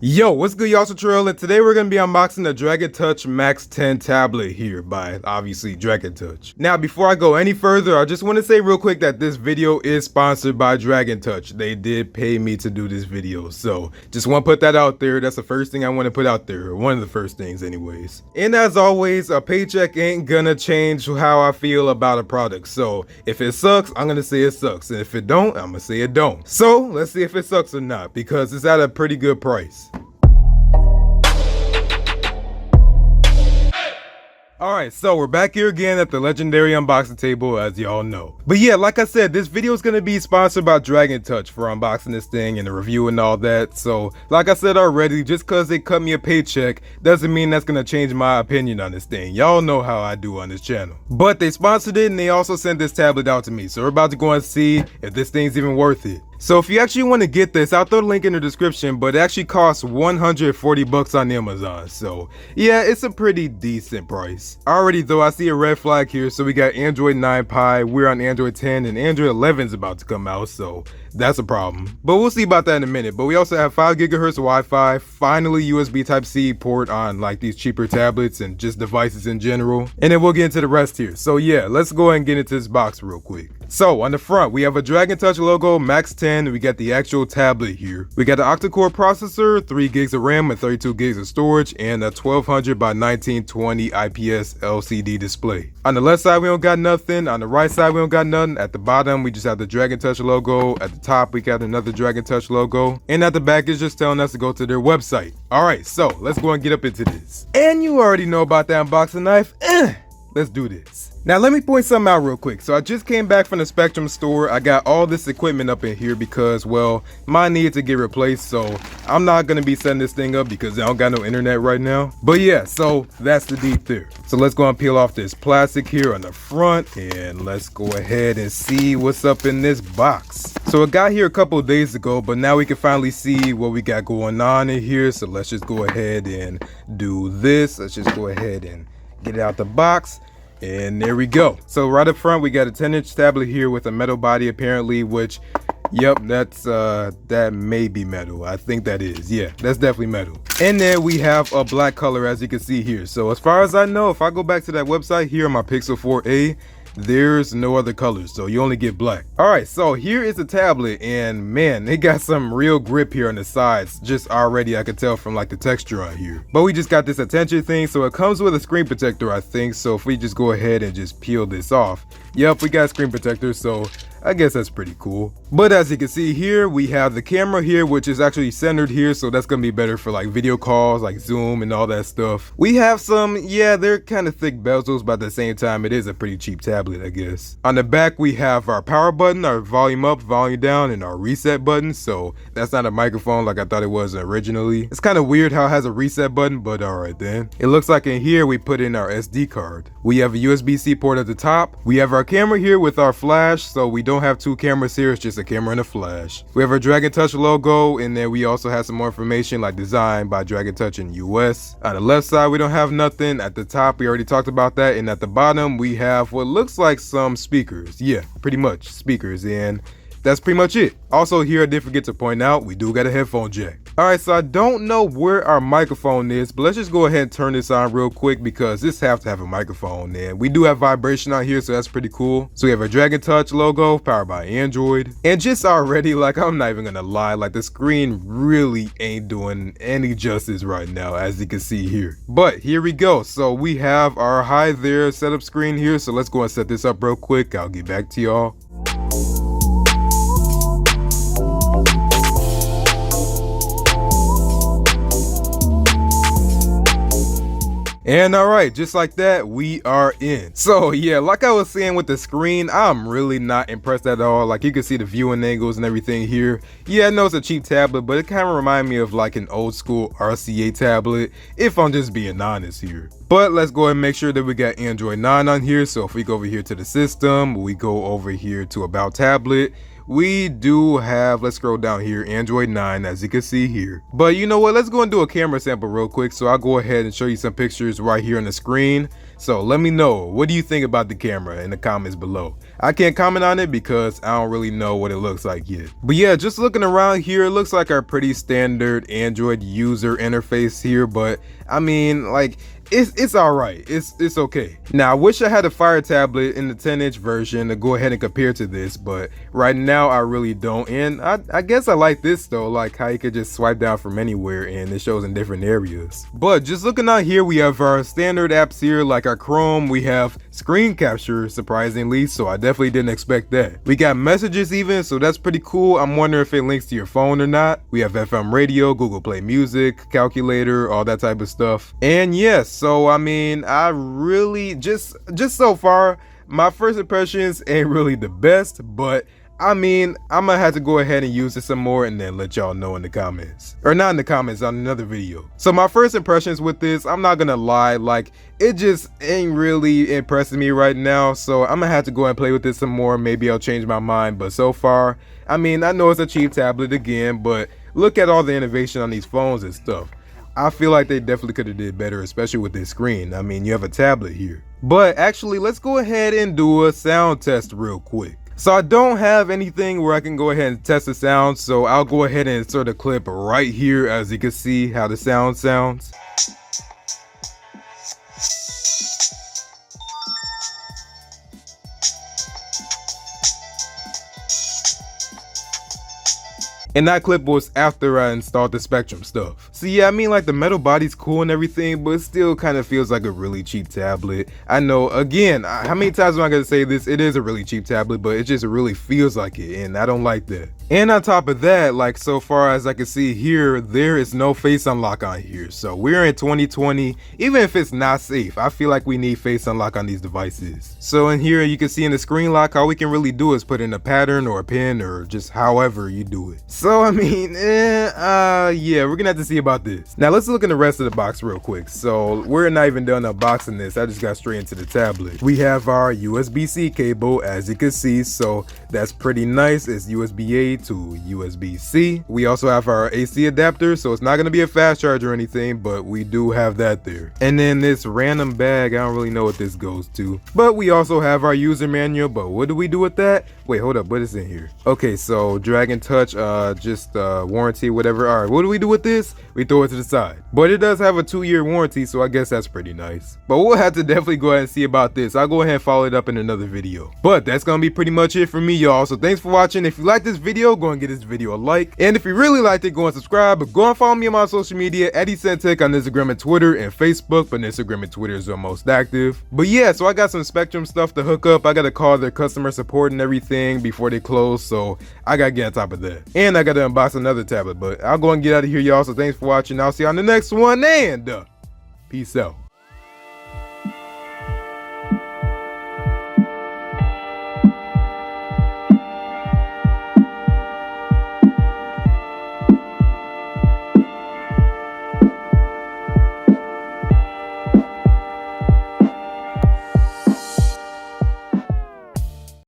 Yo, what's good, y'all? It's Latrell, and today we're going to be unboxing the Dragon Touch Max10 tablet here by, obviously, Dragon Touch. Now, before I go any further, I just want to say real quick that this video is sponsored by Dragon Touch. They did pay me to do this video, so just want to put that out there. That's the first thing I want to put out there, or one of the first things anyways. And as always, a paycheck ain't gonna change how I feel about a product. So if it sucks, I'm gonna say it sucks, and if it don't, I'm gonna say it don't. So let's see if it sucks or not, because it's at a pretty good price. Alright, so we're back here again at the legendary unboxing table, as y'all know. But yeah, like I said, this video is going to be sponsored by Dragon Touch for unboxing this thing and the review and all that. So, like I said already, just because they cut me a paycheck doesn't mean that's going to change my opinion on this thing. Y'all know how I do on this channel. But they sponsored it and they also sent this tablet out to me. So we're about to go and see if this thing's even worth it. So if you actually want to get this, I'll throw the link in the description, but it actually costs 140 bucks on Amazon. So yeah, it's a pretty decent price. Already though, I see a red flag here. So we got Android 9 Pie, we're on Android 10, and Android 11 is about to come out. So that's a problem. But we'll see about that in a minute. But we also have 5 gigahertz Wi-Fi, finally USB Type-C port on like these cheaper tablets and just devices in general. And then we'll get into the rest here. So yeah, let's go ahead and get into this box real quick. So on the front, we have a Dragon Touch logo, Max10. We got the actual tablet here. We got the octa-core processor, 3 gigs of RAM and 32 gigs of storage, and a 1200 by 1920 IPS LCD display. On the left side, we don't got nothing. On the right side, we don't got nothing. At the bottom, we just have the Dragon Touch logo. At the top, we got another Dragon Touch logo. And at the back, it's just telling us to go to their website. All right, so let's go and get up into this. And you already know about that unboxing knife. Let's do this. Now let me point something out real quick. So I just came back from the Spectrum store. I got all this equipment up in here because, well, mine needed to get replaced. So I'm not going to be setting this thing up because I don't got no internet right now. But yeah, so that's the deep there. So let's go and peel off this plastic here on the front and let's go ahead and see what's up in this box. So it got here a couple of days ago, but now we can finally see what we got going on in here. So let's just go ahead and do this. Let's just go ahead and get it out the box. And there we go. So right up front, we got a 10-inch tablet here with a metal body apparently, which, yep, that's that may be metal. I think that is. Yeah, that's definitely metal. And then we have a black color, as you can see here. So as far as I know, if I go back to that website here on my Pixel 4a, there's no other colors, so you only get black. All right, so here is the tablet, and man, they got some real grip here on the sides. Just already I could tell from like the texture on here. But we just got this attention thing, so it comes with a screen protector, I think. So if we just go ahead and just peel this off, yep, we got a screen protector, so I guess that's pretty cool. But as you can see here, we have the camera here, which is actually centered here, so that's gonna be better for like video calls, like Zoom and all that stuff. We have some, yeah, they're kind of thick bezels, but at the same time, it is a pretty cheap tablet, I guess. On the back, we have our power button, our volume up, volume down, and our reset button. So that's not a microphone like I thought it was originally. It's kind of weird how it has a reset button, but all right then. It looks like in here, we put in our SD card. We have a USB-C port at the top. We have our camera here with our flash, so we don't have 2 cameras here, it's just a camera and a flash. We have our Dragon Touch logo, and then we also have some more information like designed by Dragon Touch in US. On the left side, we don't have nothing. At the top, we already talked about that, and at the bottom, we have what looks like some speakers. Yeah, pretty much speakers, and that's pretty much it. Also here, I did forget to point out, we do got a headphone jack. Alright, so I don't know where our microphone is, but let's just go ahead and turn this on real quick because this has to have a microphone, and we do have vibration on here, so that's pretty cool. So we have a Dragon Touch logo, powered by Android. And just already, like, I'm not even gonna lie, like the screen really ain't doing any justice right now, as you can see here. But here we go. So we have our hi there setup screen here, so let's go and set this up real quick. I'll get back to y'all. And alright, just like that, we are in. So yeah, like I was saying with the screen, I'm really not impressed at all. Like you can see the viewing angles and everything here. Yeah, I know it's a cheap tablet, but it kind of reminds me of like an old school RCA tablet, if I'm just being honest here. But let's go ahead and make sure that we got Android 9 on here. So if we go over here to the system, we go over here to About Tablet, we do have, let's scroll down here, Android 9, as you can see here. But you know what, let's go and do a camera sample real quick. So I'll go ahead and show you some pictures right here on the screen. So let me know, what do you think about the camera in the comments below? I can't comment on it because I don't really know what it looks like yet. But yeah, just looking around here, it looks like our pretty standard Android user interface here. But I mean, like, it's all right. It's okay. Now, I wish I had a Fire tablet in the 10-inch version to go ahead and compare to this, but right now I really don't. And I guess I like this though, like how you could just swipe down from anywhere and it shows in different areas. But just looking out here, we have our standard apps here, like our Chrome. We have screen capture, surprisingly, so I definitely didn't expect that. We got messages even, so that's pretty cool. I'm wondering if it links to your phone or not. We have FM radio, Google Play Music, calculator, all that type of stuff. And yes, so I mean, I really just so far, my first impressions ain't really the best, but I mean, I'm gonna have to go ahead and use it some more and then let y'all know in the comments. Or not in the comments, on another video. So my first impressions with this, I'm not gonna lie, like, it just ain't really impressing me right now. So I'm gonna have to go and play with this some more. Maybe I'll change my mind. But so far, I mean, I know it's a cheap tablet again, but look at all the innovation on these phones and stuff. I feel like they definitely could have did better, especially with this screen. I mean, you have a tablet here. But actually, let's go ahead and do a sound test real quick. So I don't have anything where I can go ahead and test the sound, so I'll go ahead and insert a clip right here as you can see how the sound sounds. And that clip was after I installed the Spectrum stuff. So yeah, I mean, like, the metal body's cool and everything, but it still kind of feels like a really cheap tablet. I know, again, how many times am I gonna say this? It is a really cheap tablet, but it just really feels like it, and I don't like that. And on top of that, like, so far as I can see here, there is no face unlock on here. So we're in 2020, even if it's not safe, I feel like we need face unlock on these devices. So in here, you can see in the screen lock, all we can really do is put in a pattern or a pin or just however you do it. So I mean, yeah, we're gonna have to see about this. Now let's look in the rest of the box real quick. So we're not even done unboxing this. I just got straight into the tablet. We have our USB-C cable, as you can see, so that's pretty nice. It's USB-A to USB-C. We also have our AC adapter, so it's not gonna be a fast charge or anything, but we do have that there. And then this random bag, I don't really know what this goes to, but we also have our user manual. But what do we do with that? Wait, hold up, what is in here? Okay, so drag and touch, just warranty, whatever. All right, what do we do with this? We throw it to the side, but it does have a 2-year warranty, so I guess that's pretty nice. But we'll have to definitely go ahead and see about this. I'll go ahead and follow it up in another video. But that's gonna be pretty much it for me, y'all. So thanks for watching. If you like this video, go and give this video a like, and if you really liked it, go and subscribe. But go and follow me on my social media, EddieSentech, on Instagram and Twitter and Facebook, but Instagram and Twitter is the most active. But yeah, so I got some Spectrum stuff to hook up. I gotta call their customer support and everything before they close, so I gotta get on top of that. And I gotta unbox another tablet. But I'll go and get out of here, y'all. So thanks for watching. I'll see you on the next one, and peace out.